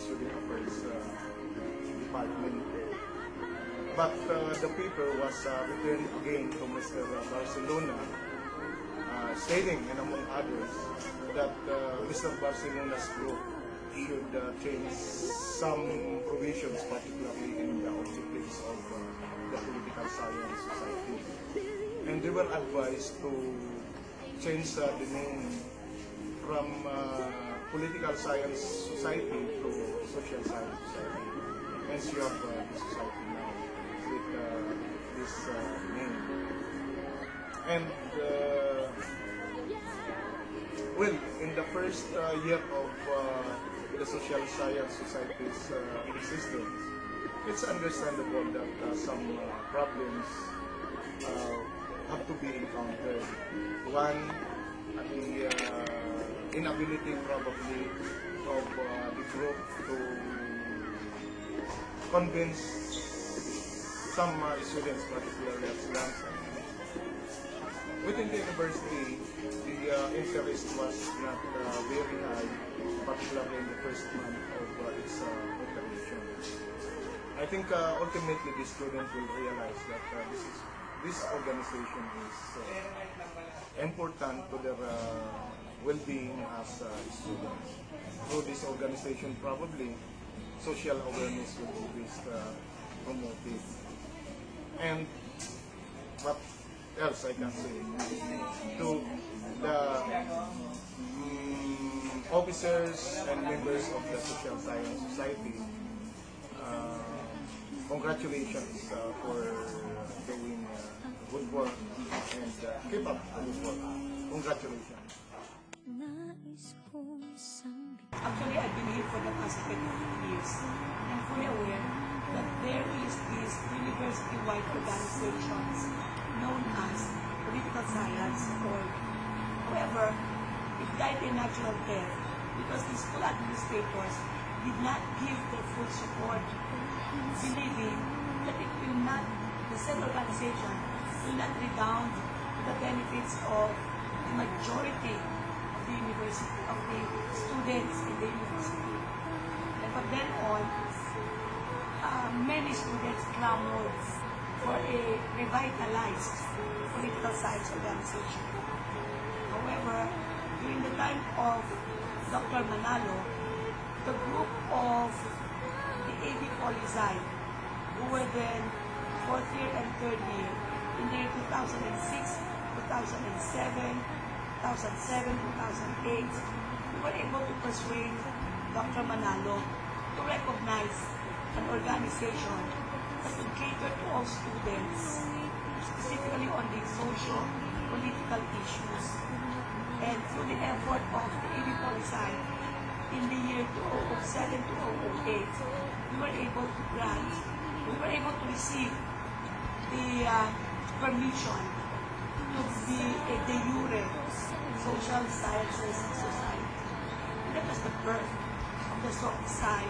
Student Affairs Department. But the paper was returned again to Mr. Barcelona, stating, and among others, that Mr. Barcelona's group should change some provisions, particularly in the objectives of the Political Science Society. And they were advised to change the name from Political Science Society to Social Science Society. Hence you have the society now with this name. And well, in the first year of the Social Science Society's existence, it's understandable that some problems have to be encountered. One, the inability probably of the group to convince some students, particularly at Lanza. Within the university, the interest was not very high, particularly in the first month of its operation. I think ultimately the students will realize that this organization is important to their well-being as students. Through this organization, probably social awareness will always promoted. And what else I can say to the officers and members of the Social Science Society, congratulations for doing good work and keep up the good work. Congratulations. Actually, I've been here for the past 20 years. I'm fully aware that there is these university-wide organizations known as political science or however, it died a natural death because the school administrators did not give their full support, believing that it will not, the said organization will not redound to the benefits of the majority of the university, of the students in the university. And from then on, many students clamored for a revitalized political science organization. However, during the time of Dr. Manalo, the group of the AB Poli-Sci, who were then fourth year and third year, in the year 2006, 2007, 2008, we were able to persuade Dr. Manalo to recognize an organization that would cater to all students, specifically on the social-political issues. And through the effort of the AB Poli-Sci, in the year 2007 to 2008, we were able to receive the permission to be a de jure social sciences society. And that was the birth of the Sci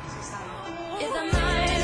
Society.